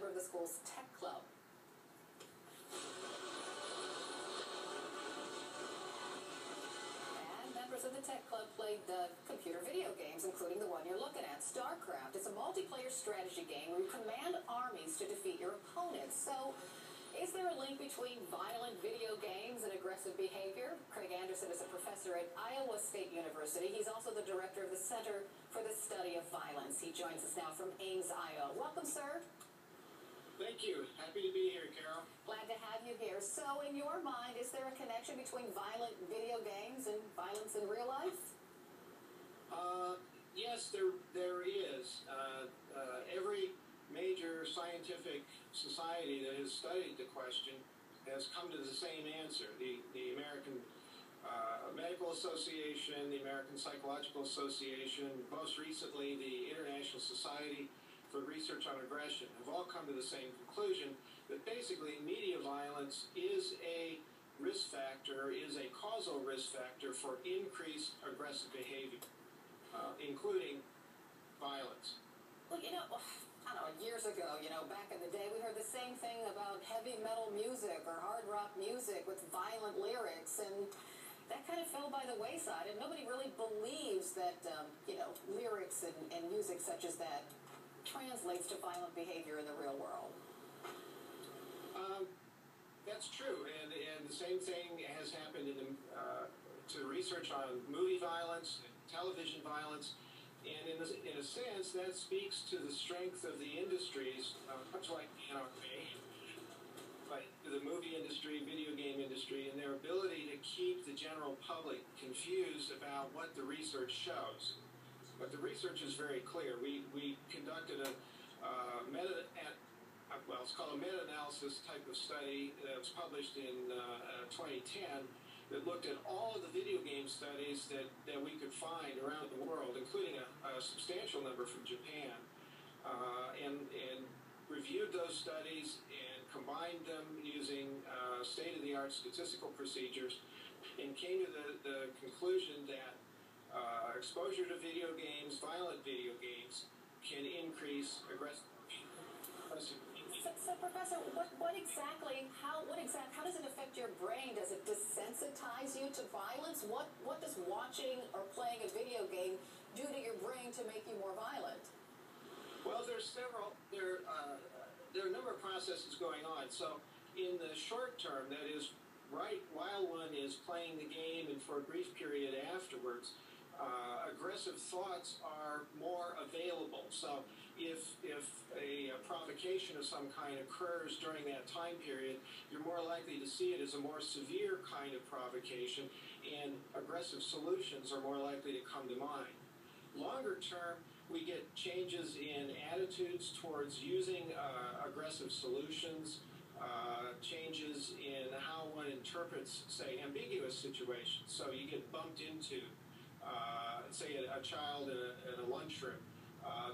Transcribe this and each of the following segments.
member of the school's tech club. And members of the tech club played the computer video games, including the one you're looking at, StarCraft. It's a multiplayer strategy game where you command armies to defeat your opponents. So, is there a link between violent video games and aggressive behavior? Craig Anderson is a professor at Iowa State University. He's also the director of the Center for the Study of Violence. He joins us now from Ames, Iowa. Welcome, sir. Thank you. Happy to be here, Carol. Glad to have you here. So, in your mind, is there a connection between violent video games and violence in real life? Yes, there is. Every major scientific society that has studied the question has come to the same answer. The American Medical Association, the American Psychological Association, most recently the International Society for Research on Aggression have all come to the same conclusion that basically media violence is a risk factor, is a causal risk factor for increased aggressive behavior, including violence. Well, I don't know, years ago, back in the day, we heard the same thing about heavy metal music or hard rock music with violent lyrics, and that kind of fell by the wayside, and nobody really believes that, lyrics and music such as that translates to violent behavior in the real world. That's true, and the same thing has happened to research on movie violence, television violence. And in a sense, that speaks to the strength of the industries, much like like the movie industry, video game industry, and their ability to keep the general public confused about what the research shows. But the research is very clear. We conducted it's called a meta-analysis type of study that was published in 2010. That looked at all of the video game studies that we could find around the world, including a substantial number from Japan, and reviewed those studies and combined them using state-of-the-art statistical procedures, and came to the conclusion that exposure to video games, violent video games, can increase aggressive. So Professor, what exactly, how does it affect your brain? Does it desensitize you to violence? What does watching or playing a video game do to your brain to make you more violent? Well, there are a number of processes going on. So in the short term, that is right while one is playing the game and for a brief period afterwards, aggressive thoughts are more available. So if a provocation of some kind occurs during that time period, you're more likely to see it as a more severe kind of provocation, and aggressive solutions are more likely to come to mind. Longer term, we get changes in attitudes towards using aggressive solutions, changes in how one interprets, say, ambiguous situations. So you get bumped into, say, a child in a lunchroom.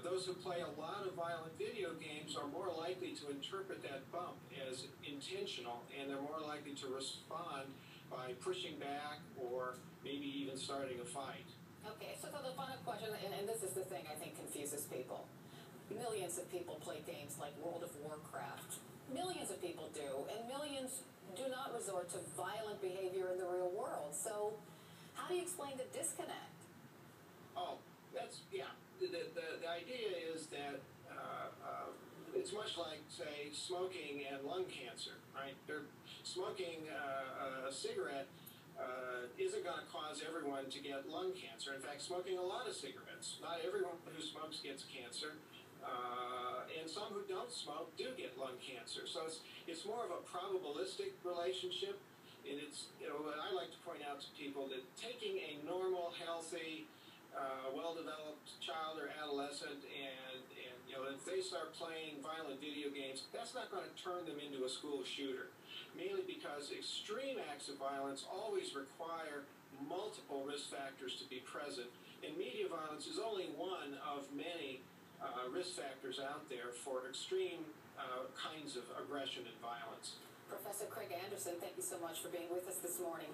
Those who play a lot of violent video games are more likely to interpret that bump as intentional, and they're more likely to respond by pushing back or maybe even starting a fight. Okay, so the final question, and this is the thing I think confuses people. Millions of people play games like World of Warcraft. Millions of people do, and millions do not resort to violent behavior in the real world. So how do you explain the disconnect? Oh, yeah. The idea is that it's much like, say, smoking and lung cancer, right? Smoking a cigarette isn't going to cause everyone to get lung cancer. In fact, smoking a lot of cigarettes, not everyone who smokes gets cancer, and some who don't smoke do get lung cancer. So it's more of a probabilistic relationship, and it's, I like to point out to people that taking a normal, healthy, well-developed child or adolescent, and if they start playing violent video games, that's not going to turn them into a school shooter, mainly because extreme acts of violence always require multiple risk factors to be present, and media violence is only one of many risk factors out there for extreme kinds of aggression and violence. Professor Craig Anderson, thank you so much for being with us this morning.